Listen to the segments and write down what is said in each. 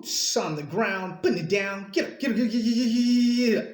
boots on the ground, putting it down. Get up, get up, get up.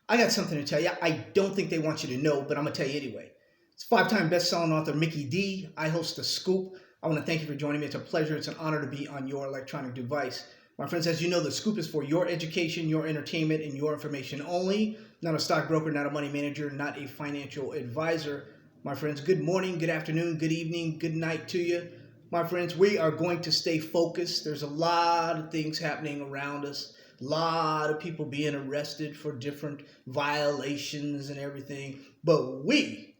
I got something to tell you. I don't think they want you to know, but I'm going to tell you anyway. It's five-time best-selling author Mickey D. I host The Scoop. I want to thank you for joining me. It's a pleasure. It's an honor to be on your electronic device. My friends, as you know, The Scoop is for your education, your entertainment, and your information only. Not a stockbroker, not a money manager, not a financial advisor. My friends, good morning, good afternoon, good evening, good night to you. My friends, we are going to stay focused. There's a lot of things happening around us. A lot of people being arrested for different violations and everything. But we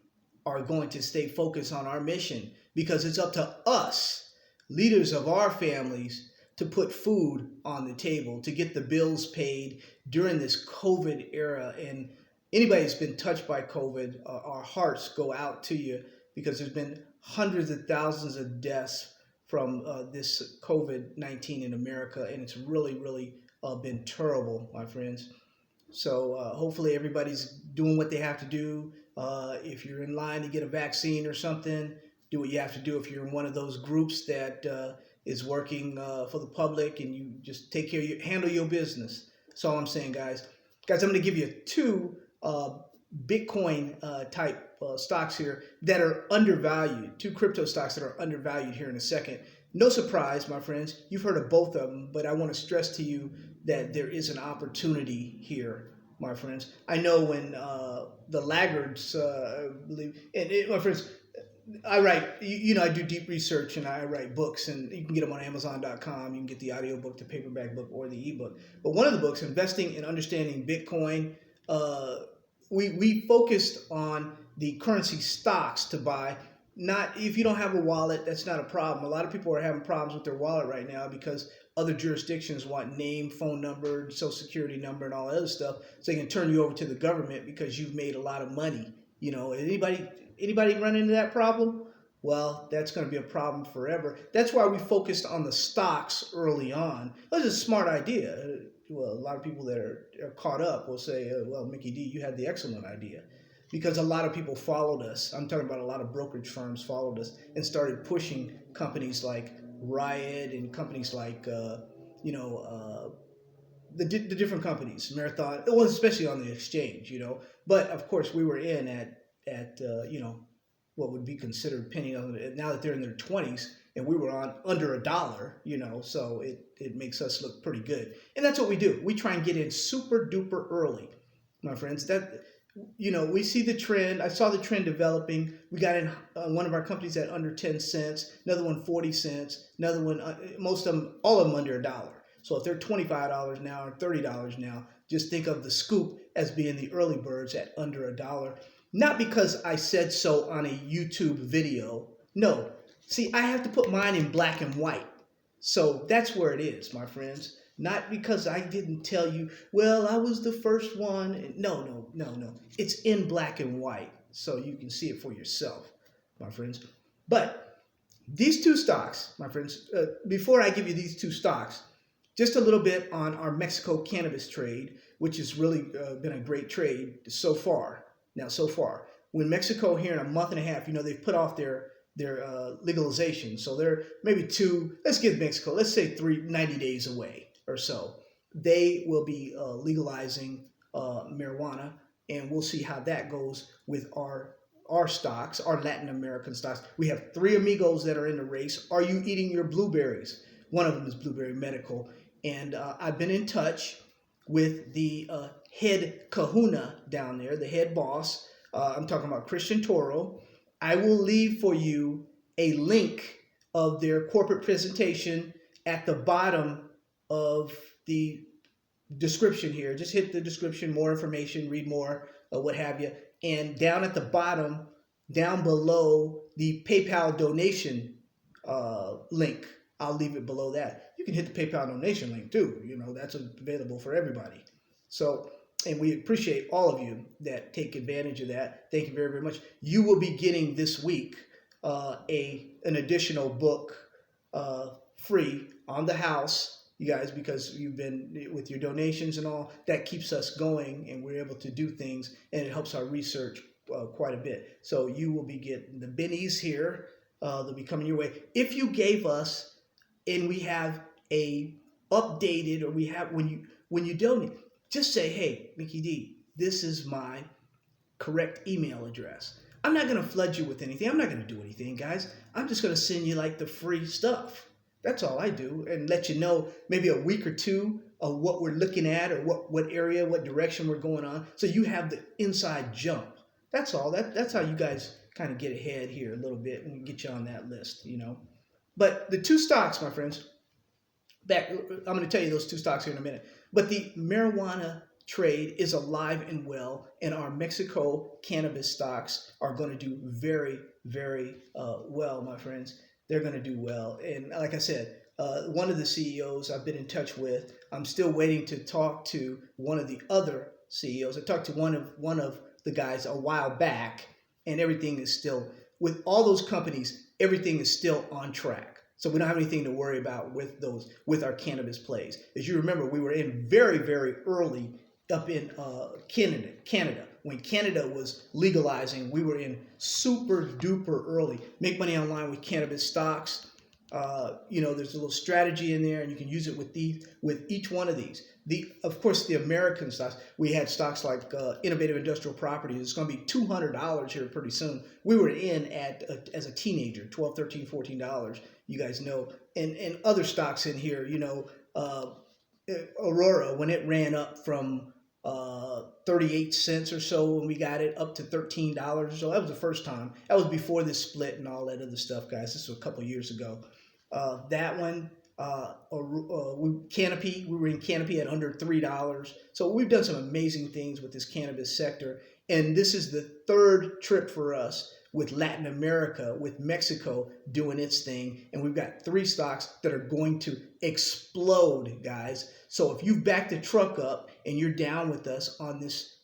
are going to stay focused on our mission because it's up to us, leaders of our families, to put food on the table, to get the bills paid during this COVID era. And anybody that's been touched by COVID, our hearts go out to you because there's been hundreds of thousands of deaths from this COVID-19 in America, and it's really been terrible, my friends. So hopefully everybody's doing what they have to do. If you're in line to get a vaccine or something, do what you have to do. If you're in one of those groups that is working for the public, and you just take care of handle your business. That's all I'm saying, guys. Guys, I'm going to give you two Bitcoin type stocks here that are undervalued, two crypto stocks that are undervalued here in a second. No surprise, my friends, you've heard of both of them, but I want to stress to you that there is an opportunity here, my friends. I know when the laggards believe, and my friends, I write, I do deep research and I write books, and you can get them on Amazon.com. You can get the audiobook, the paperback book, or the ebook. But one of the books, Investing and Understanding Bitcoin, we focused on the currency stocks to buy. Not if you don't have a wallet, that's not a problem. A lot of people are having problems with their wallet right now because other jurisdictions want name, phone number, social security number, and all that other stuff, so they can turn you over to the government because you've made a lot of money. Anybody run into that problem? Well, that's going to be a problem forever. That's why we focused on the stocks early on. That was a smart idea. Well, a lot of people that are caught up will say, well, Mickey D, you had the excellent idea. Because a lot of people followed us. I'm talking about a lot of brokerage firms followed us and started pushing companies like Riot and companies like, the different companies, Marathon, well, especially on the exchange, But of course, we were in at what would be considered penny. Now that they're in their 20s, and we were on under $1, so it makes us look pretty good. And that's what we do. We try and get in super duper early, my friends. We see the trend. I saw the trend developing. We got in one of our companies at under 10 cents, another one 40 cents, another one, most of them, all of them under $1. So if they're $25 now or $30 now, just think of the Scoop as being the early birds at under $1. Not because I said so on a YouTube video. No. See, I have to put mine in black and white. So that's where it is, my friends. Not because I didn't tell you, well, I was the first one. No. It's in black and white, so you can see it for yourself, my friends. But these two stocks, my friends, before I give you these two stocks, just a little bit on our Mexico cannabis trade, which has really been a great trade so far. Now, so far, when Mexico here in a month and a half, they've put off their legalization. So they're maybe let's give Mexico, let's say 90 days away or so. They will be legalizing marijuana, and we'll see how that goes with our stocks, our Latin American stocks. We have three amigos that are in the race. Are you eating your blueberries? One of them is Blueberry Medical. And I've been in touch with the head kahuna down there, the head boss. I'm talking about Christian Toro. I will leave for you a link of their corporate presentation at the bottom of the description here. Just hit the description, more information, read more, what have you. And down at the bottom, down below the PayPal donation link, I'll leave it below that. You can hit the PayPal donation link too. That's available for everybody. So, and we appreciate all of you that take advantage of that. Thank you very, very much. You will be getting this week an additional book free on the house, you guys, because you've been with your donations and all. That keeps us going, and we're able to do things, and it helps our research quite a bit. So you will be getting the bennies here. They'll be coming your way. If you gave us, and we have a updated, or we have when you donate, just say, hey, Mickey D, this is my correct email address. I'm not going to flood you with anything. I'm not going to do anything, guys. I'm just going to send you like the free stuff. That's all I do, and let you know maybe a week or two of what we're looking at, or what area, what direction we're going on, so you have the inside jump. That's all. That's how you guys kind of get ahead here a little bit and get you on that list, you know. But the two stocks, my friends, I'm going to tell you those two stocks here in a minute. But the marijuana trade is alive and well, and our Mexico cannabis stocks are going to do very, very well, my friends. They're going to do well. And like I said, one of the CEOs I've been in touch with, I'm still waiting to talk to one of the other CEOs. I talked to one of the guys a while back, and everything is still, with all those companies, everything is still on track. So we don't have anything to worry about with our cannabis plays. As you remember, we were in very, very early up in Canada. When Canada was legalizing, we were in super duper early. Make money online with cannabis stocks. There's a little strategy in there, and you can use it with each one of these. Of course, the American stocks, we had stocks like Innovative Industrial Properties. It's going to be $200 here pretty soon. We were in as a teenager, $12, $13, $14. You guys know, and other stocks in here. Aurora, when it ran up from 38 cents or so when we got it up to $13 or so. That was the first time. That was before this split and all that other stuff, guys. This was a couple years ago. That one, Canopy, we were in Canopy at under $3. So we've done some amazing things with this cannabis sector. And this is the third trip for us with Latin America, with Mexico doing its thing. And we've got three stocks that are going to explode, guys. So if you've backed the truck up and you're down with us on this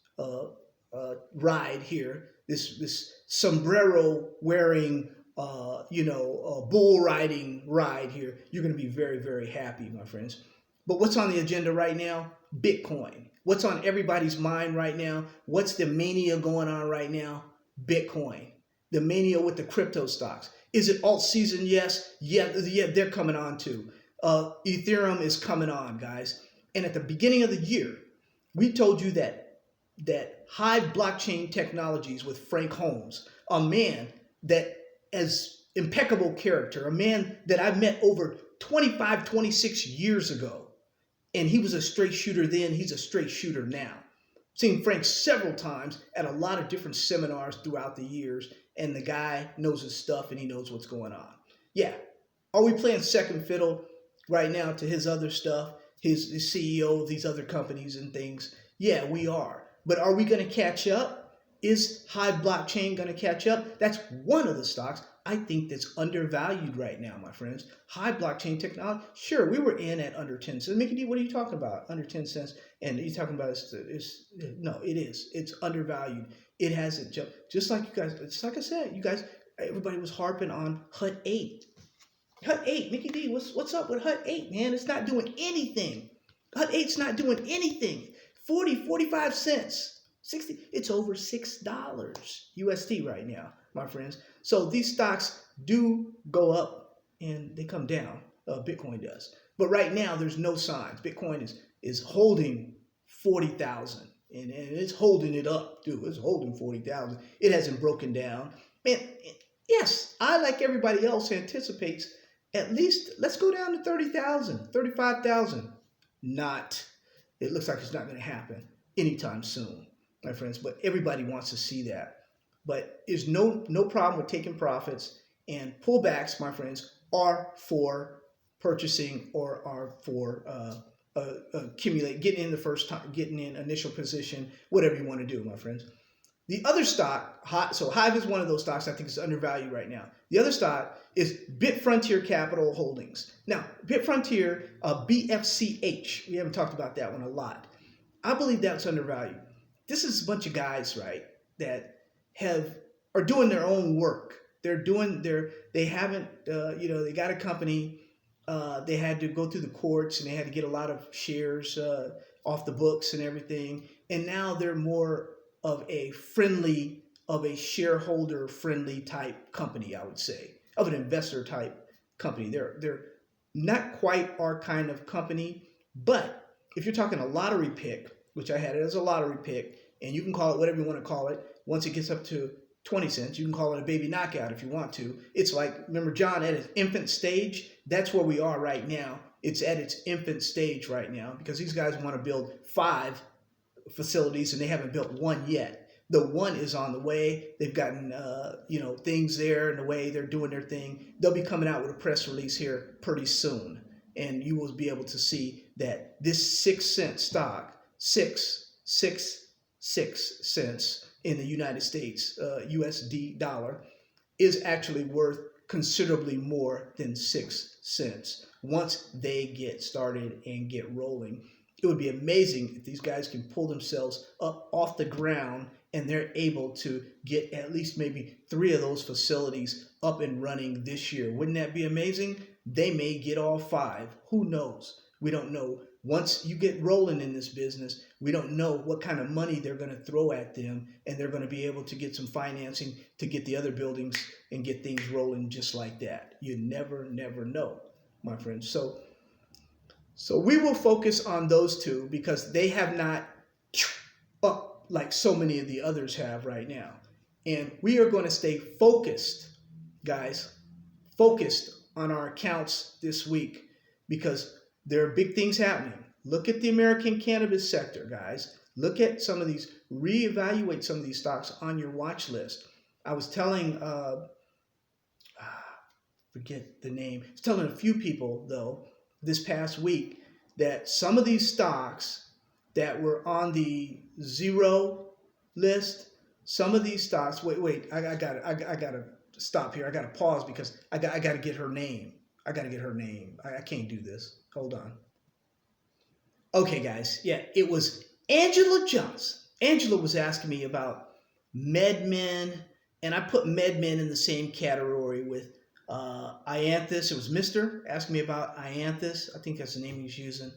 ride here, this sombrero wearing, bull riding ride here, you're going to be very, very happy, my friends. But what's on the agenda right now? Bitcoin. What's on everybody's mind right now? What's the mania going on right now? Bitcoin. The mania with the crypto stocks. Is it alt season? Yes. Yeah, they're coming on too. Ethereum is coming on, guys. And at the beginning of the year, we told you that HIVE blockchain technologies with Frank Holmes, a man that has impeccable character, a man that I met over 25, 26 years ago. And he was a straight shooter then, he's a straight shooter now. Seen Frank several times at a lot of different seminars throughout the years, and the guy knows his stuff and he knows what's going on. Yeah. Are we playing second fiddle right now to his other stuff, his CEO of these other companies and things? Yeah, we are. But are we going to catch up? Is HIVE blockchain going to catch up? That's one of the stocks I think that's undervalued right now, my friends. HIVE blockchain technology. Sure, we were in at under 10 cents. Mickey D, what are you talking about? Under 10 cents. And you're talking about no, it is. It's undervalued. It hasn't jumped. Just like you guys, it's like I said, you guys, everybody was harping on HUT 8. HUT 8, Mickey D, what's up with HUT 8, man? It's not doing anything. HUT 8's not doing anything. 40, 45 cents, 60, it's over $6 USD right now, my friends. So these stocks do go up and they come down. Bitcoin does. But right now, there's no signs. Bitcoin is holding 40,000 and it's holding it up, dude. It's holding 40,000. It hasn't broken down. Man, yes, I, like everybody else, anticipates at least, let's go down to 30,000, 35,000. Not. It looks like it's not going to happen anytime soon, my friends. But everybody wants to see that. But there's no problem with taking profits, and pullbacks, my friends, are for purchasing or are for accumulate, getting in the first time, getting in initial position, whatever you want to do, my friends. The other stock, so HIVE is one of those stocks I think is undervalued right now. The other stock is BitFrontier Capital Holdings. Now, BitFrontier, BFCH, we haven't talked about that one a lot. I believe that's undervalued. This is a bunch of guys, right, that are doing their own work. They haven't, they got a company. They had to go through the courts and they had to get a lot of shares off the books and everything. And now they're more of a shareholder friendly type company, I would say, of an investor type company. They're Not quite our kind of company, but if you're talking a lottery pick, which I had it as a lottery pick, and you can call it whatever you want to call it. Once it gets up to 20 cents, you can call it a baby knockout if you want to. It's like, remember John, at its infant stage? That's where we are right now. It's at its infant stage right now because these guys want to build 5 facilities and they haven't built one yet. The one is on the way. They've gotten things there in the way. They're doing their thing. They'll be coming out with a press release here pretty soon, and you will be able to see that this 6-cent stock, 6 cents in the United States USD dollar, is actually worth considerably more than 6 cents once they get started and get rolling. It would be amazing if these guys can pull themselves up off the ground and they're able to get at least maybe 3 of those facilities up and running this year. Wouldn't that be amazing? They may get all 5. Who knows? We don't know. Once you get rolling in this business, we don't know what kind of money they're going to throw at them, and they're going to be able to get some financing to get the other buildings and get things rolling just like that. You never know, my friends. So we will focus on those 2 because they have not up like so many of the others have right now. And we are going to stay focused, guys, focused on our accounts this week because there are big things happening. Look at the American cannabis sector, guys. Look at some of these, reevaluate some of these stocks on your watch list. I was telling, forget the name, I was telling a few people, though, this past week that some of these stocks that were on the zero list, some of these stocks, wait, I gotta stop here. I gotta pause because I gotta get her name. I can't do this. Hold on. Okay, guys. Yeah, it was Angela Johnson. Angela was asking me about MedMen, and I put MedMen in the same category with Ianthus. It was Mr. asking me about Ianthus. I think that's the name he's using.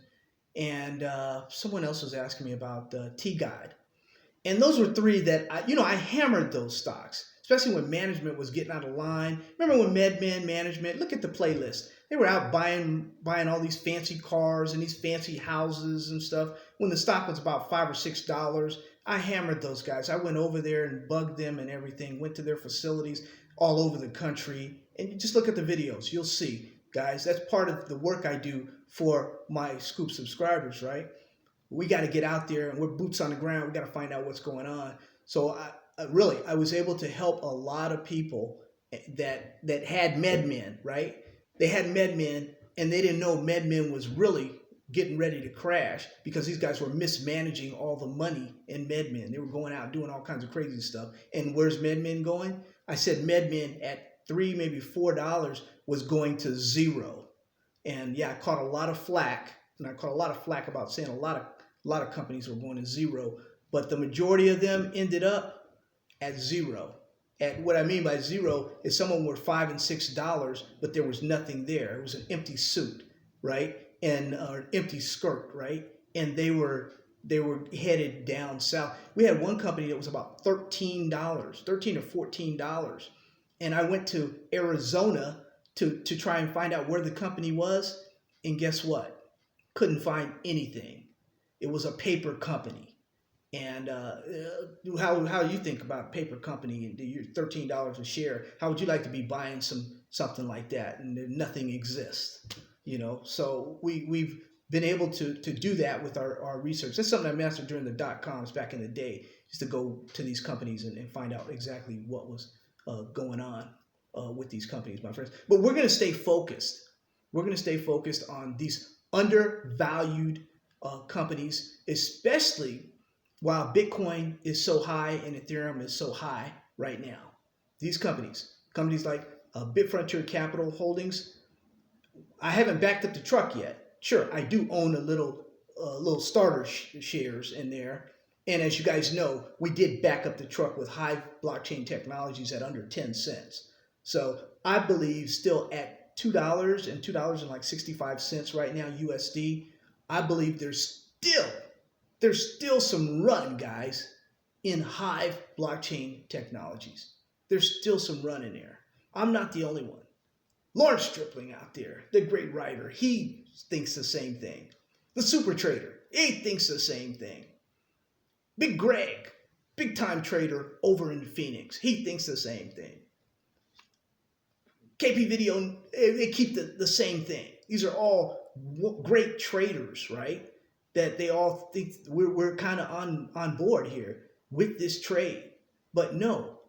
And someone else was asking me about T-Guide. And those were 3 that, I hammered those stocks, especially when management was getting out of line. Remember when MedMen management, look at the playlist. They were out buying all these fancy cars and these fancy houses and stuff. When the stock was about $5 or $6, I hammered those guys. I went over there and bugged them and everything, went to their facilities all over the country. And you just look at the videos. You'll see, guys, that's part of the work I do for my Scoop subscribers, right? We got to get out there and we're boots on the ground. We got to find out what's going on. So I was able to help a lot of people that had MedMen, right? They had MedMen and they didn't know MedMen was really getting ready to crash because these guys were mismanaging all the money in MedMen. They were going out doing all kinds of crazy stuff. And where's MedMen going? I said MedMen at $3, maybe $4 was going to 0. And yeah, I caught a lot of flack. And I caught a lot of flack about saying a lot of companies were going to 0. But the majority of them ended up at 0. And what I mean by 0 is some of them were $5 and $6, but there was nothing there. It was an empty suit, right? And an empty skirt, right? And they were headed down south. We had one company that was about $13 or $14. And I went to Arizona to try and find out where the company was. And guess what? Couldn't find anything. It was a paper company. And how you think about paper company? You're $13 a share. How would you like to be buying something like that? And nothing exists, So we've been able to do that with our research. That's something I mastered during the .coms back in the day, just to go to these companies and find out exactly what was going on with these companies, my friends. But we're going to stay focused. We're going to stay focused on these undervalued companies, especially while Bitcoin is so high and Ethereum is so high right now. These companies like BitFrontier Capital Holdings, I haven't backed up the truck yet. Sure, I do own a little starter shares in there. And as you guys know, we did back up the truck with HIVE blockchain technologies at under 10 cents. So I believe still at $2 and $2.65 right now USD, I believe there's still some run, guys, in HIVE blockchain technologies. There's still some run in there. I'm not the only one. Lawrence Stripling out there, the great writer, he thinks the same thing. The super trader, he thinks the same thing. Big Greg, big time trader over in Phoenix, he thinks the same thing. KP Video, they keep the same thing. These are all great traders, right? That they all think we're kind of on board here with this trade. But no,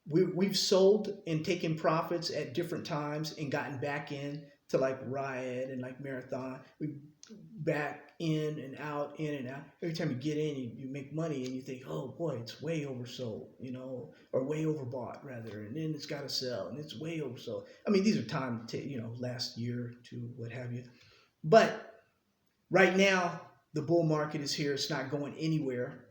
we've sold and taken profits at different times and gotten back in to like Riot and like Marathon. We back in and out, in and out. Every time you get in, you make money and you think, oh boy, it's way oversold, you know, or way overbought rather, and then it's got to sell and it's way oversold. I mean, these are time to, you know, last year to what have you. But right now, the bull market is here. It's not going anywhere.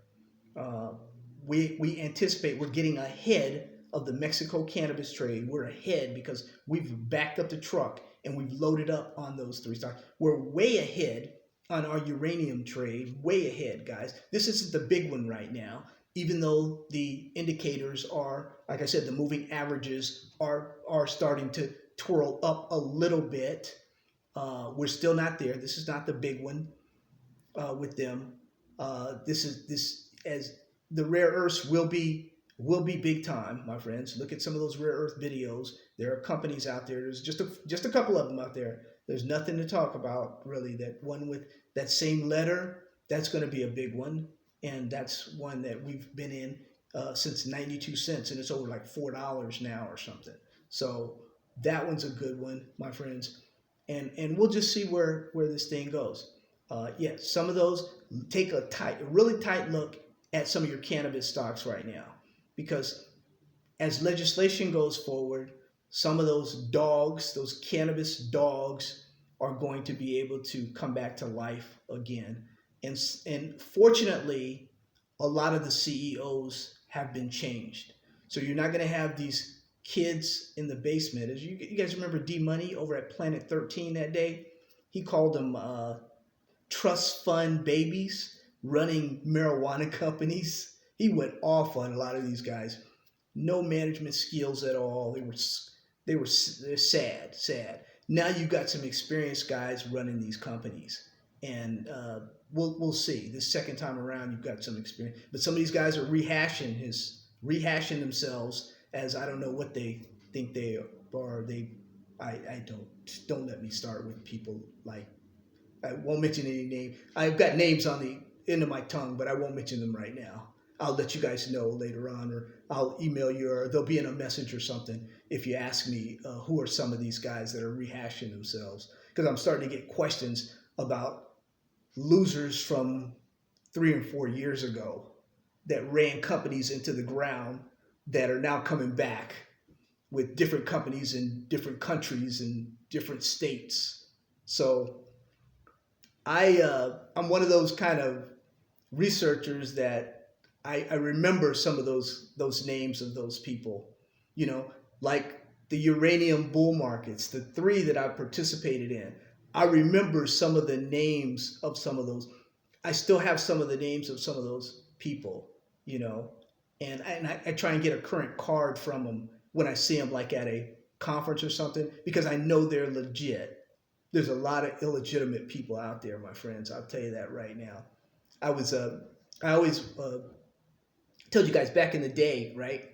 We anticipate we're getting ahead of the Mexico cannabis trade. We're ahead because we've backed up the truck and we've loaded up on those three stocks. We're way ahead on our uranium trade, way ahead, guys. This isn't the big one right now, even though the indicators are, like I said, the moving averages are starting to twirl up a little bit. We're still not there. This is not the big one with them. This as the rare earths will be big time, my friends. Look at some of those rare earth videos. There are companies out there. There's just a couple of them out there. There's nothing to talk about really. That one with that same letter, that's going to be a big one, and that's one that we've been in since 92 cents, and it's over like $4 now or something. So that one's a good one, my friends, and we'll just see where this thing goes. Yeah, some of those, take a really tight look at some of your cannabis stocks right now, because as legislation goes forward, some of those dogs, those cannabis dogs, are going to be able to come back to life again. And fortunately, a lot of the CEOs have been changed. So you're not going to have these kids in the basement. As you guys remember D-Money over at Planet 13 that day? He called them trust fund babies running marijuana companies. He went off on a lot of these guys. No management skills at all. They're sad. Now you've got some experienced guys running these companies, and we'll see. This second time around, you've got some experience. But some of these guys are rehashing themselves as I don't know what they think they are. I don't let me start with people like, I won't mention any name. I've got names on the end of my tongue, but I won't mention them right now. I'll let you guys know later on, or I'll email you, or they'll be in a message or something if you ask me who are some of these guys that are rehashing themselves. Because I'm starting to get questions about losers from 3 and 4 years ago that ran companies into the ground that are now coming back with different companies in different countries and different states. So I'm one of those kind of researchers that I remember some of those names of those people, you know, like the uranium bull markets, the 3 that I participated in. I remember some of the names of some of those. I still have some of the names of some of those people, you know, and I try and get a current card from them when I see them, like at a conference or something, because I know they're legit. There's a lot of illegitimate people out there, my friends. I'll tell you that right now. I always told you guys back in the day, right?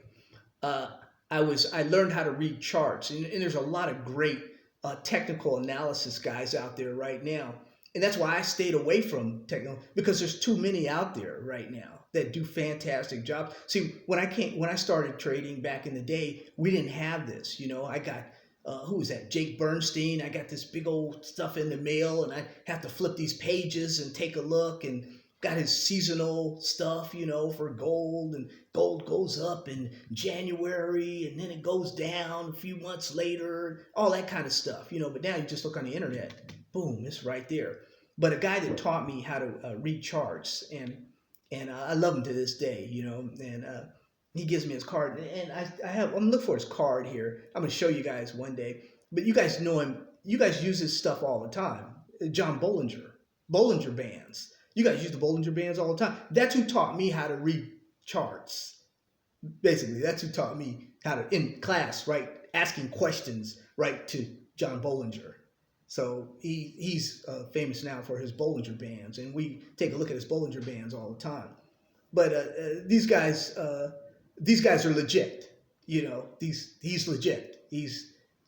I learned how to read charts, and there's a lot of great technical analysis guys out there right now, and that's why I stayed away from technical, because there's too many out there right now that do fantastic jobs. See, when I started trading back in the day, we didn't have this. You know, I got who was that? Jake Bernstein. I got this big old stuff in the mail, and I have to flip these pages and take a look, and got his seasonal stuff, you know, for gold, and gold goes up in January and then it goes down a few months later, all that kind of stuff, you know. But now you just look on the internet, boom, it's right there. But a guy that taught me how to read charts, and I love him to this day, you know, and he gives me his card, and I'm looking for his card here. I'm going to show you guys one day, but you guys know him. You guys use his stuff all the time. John Bollinger Bands. You guys use the Bollinger Bands all the time. That's who taught me how to read charts. Basically, that's who taught me how to, in class, right, asking questions, right, to John Bollinger. So he's famous now for his Bollinger Bands, and we take a look at his Bollinger Bands all the time. But these guys are legit. He's legit.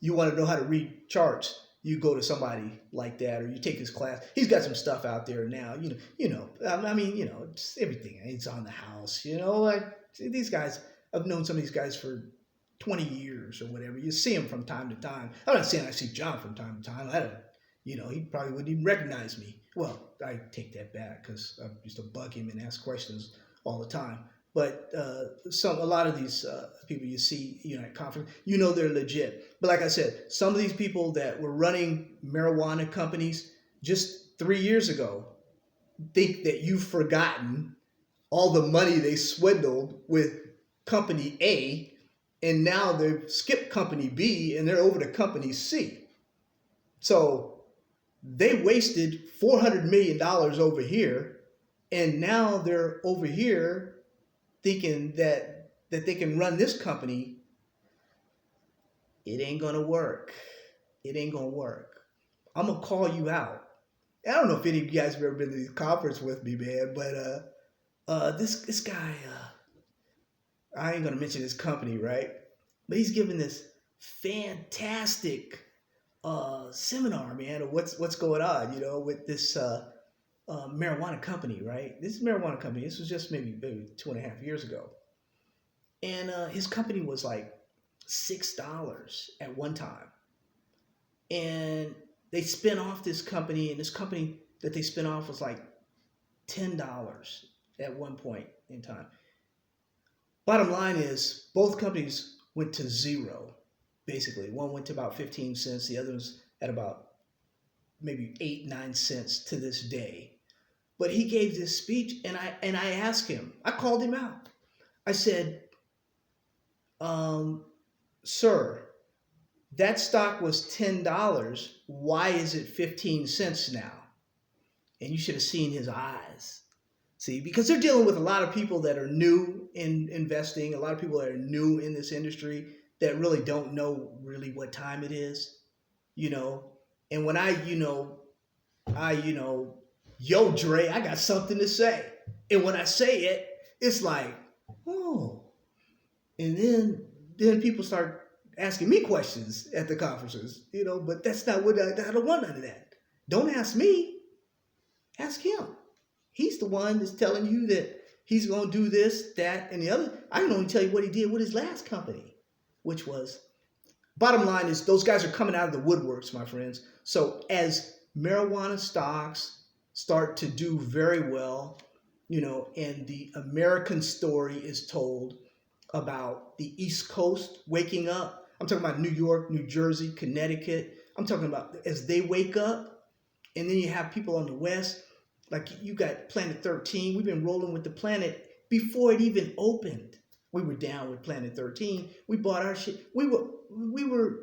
You want to know how to read charts, you go to somebody like that, or you take his class. He's got some stuff out there now. Just everything. It's on the house. These guys. I've known some of these guys for 20 years or whatever. You see him from time to time. I'm not saying I see John from time to time. I don't. He probably wouldn't even recognize me. Well, I take that back because I used to bug him and ask questions all the time. But a lot of these people you see, at conference, they're legit. But like I said, some of these people that were running marijuana companies just 3 years ago think that you've forgotten all the money they swindled with Company A, and now they've skipped Company B and they're over to Company C. So they wasted $400 million over here, and now they're over here thinking that they can run this company. It ain't gonna work. It ain't gonna work. I'm gonna call you out. I don't know if any of you guys have ever been to this conference with me, man, but this guy, I ain't gonna mention his company, right? But he's giving this fantastic seminar, man, of what's going on, with this marijuana company, right? This marijuana company. This was just maybe 2.5 years ago, and his company was like $6 at one time, and they spin off this company, and this company that they spin off was like $10 at one point in time. Bottom line is both companies went to zero, basically. One went to about 15 cents, the other was at about maybe 8-9 cents to this day. But he gave this speech, and I asked him, I called him out. I said, sir, that stock was $10. Why is it 15 cents now? And you should have seen his eyes. See, because they're dealing with a lot of people that are new in investing, a lot of people that are new in this industry that really don't know really what time it is, And when yo, Dre, I got something to say. And when I say it, it's like, oh. And then people start asking me questions at the conferences, but that's not what I don't want none of that. Don't ask me. Ask him. He's the one that's telling you that he's going to do this, that, and the other. I can only tell you what he did with his last company, which was, bottom line is those guys are coming out of the woodworks, my friends. So as marijuana stocks start to do very well, and the American story is told about the East Coast waking up. I'm talking about New York, New Jersey, Connecticut. I'm talking about as they wake up, and then you have people on the West. Like you got Planet 13. We've been rolling with the planet before it even opened. We were down with Planet 13. We bought our shit. We were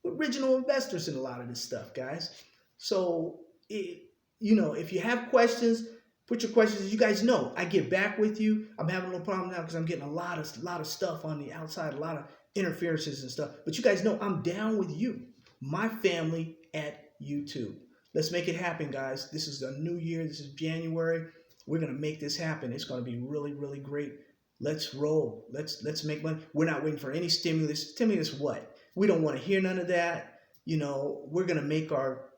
original investors in a lot of this stuff, guys. So, if you have questions, put your questions. You guys know I get back with you. I'm having a little problem now because I'm getting a lot of stuff on the outside, a lot of interferences and stuff. But you guys know I'm down with you, my family at YouTube. Let's make it happen, guys. This is a new year. This is January. We're going to make this happen. It's going to be really, really great. Let's roll. Let's make money. We're not waiting for any stimulus. Stimulus what? We don't want to hear none of that. We're going to make our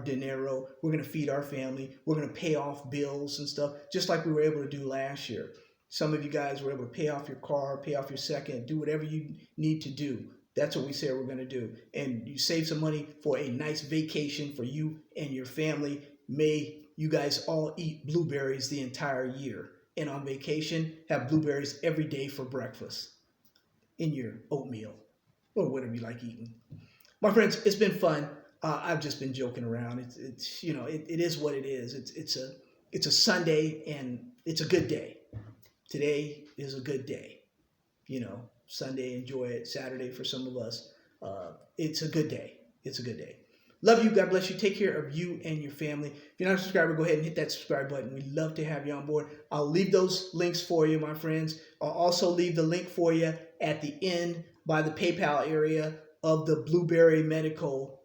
dinero. We're going to feed our family. We're going to pay off bills and stuff, just like we were able to do last year. Some of you guys were able to pay off your car, pay off your second, do whatever you need to do. That's what we said we're going to do. And you save some money for a nice vacation for you and your family. May you guys all eat blueberries the entire year. And on vacation, have blueberries every day for breakfast in your oatmeal or whatever you like eating. My friends, it's been fun. I've just been joking around. It is what it is. It's a Sunday and it's a good day. Today is a good day. Sunday, enjoy it. Saturday for some of us. It's a good day. It's a good day. Love you. God bless you. Take care of you and your family. If you're not a subscriber, go ahead and hit that subscribe button. We'd love to have you on board. I'll leave those links for you, my friends. I'll also leave the link for you at the end by the PayPal area. of the Blueberry Medical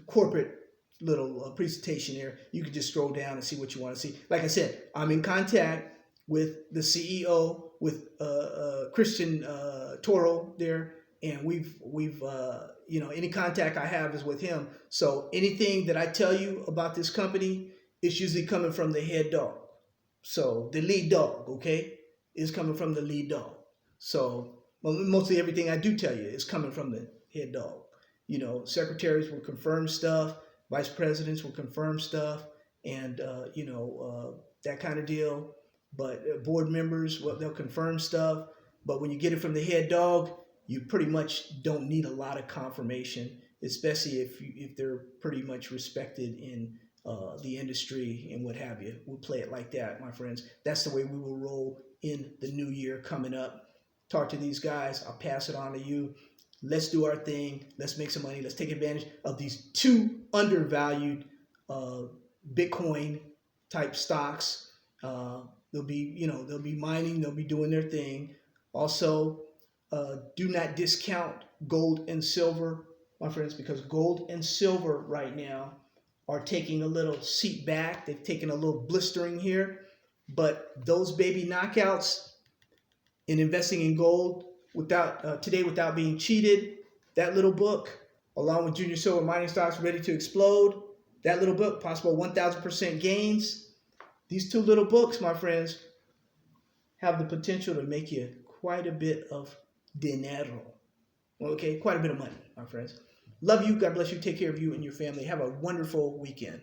corporate little presentation there. You can just scroll down and see what you want to see. Like I said, I'm in contact with the CEO, with Christian Toro there, and we've any contact I have is with him. So anything that I tell you about this company, it's usually coming from the head dog. So the lead dog, okay, is coming from the lead dog. So mostly everything I do tell you is coming from the head dog. Secretaries will confirm stuff, vice presidents will confirm stuff, and that kind of deal. But board members, well, they'll confirm stuff. But when you get it from the head dog, you pretty much don't need a lot of confirmation, especially if they're pretty much respected in the industry and what have you. We'll play it like that, my friends. That's the way we will roll in the new year coming up. Talk to these guys. I'll pass it on to you. Let's do our thing. Let's make some money. Let's take advantage of these two undervalued Bitcoin type stocks. They'll be mining. They'll be doing their thing. Also, do not discount gold and silver, my friends, because gold and silver right now are taking a little seat back. They've taken a little blistering here, but those baby knockouts in investing in gold without being cheated, that little book, along with Junior Silver Mining Stocks Ready to Explode, that little book, possible 1,000% gains. These two little books, my friends, have the potential to make you quite a bit of dinero. Okay, quite a bit of money, my friends. Love you. God bless you. Take care of you and your family. Have a wonderful weekend.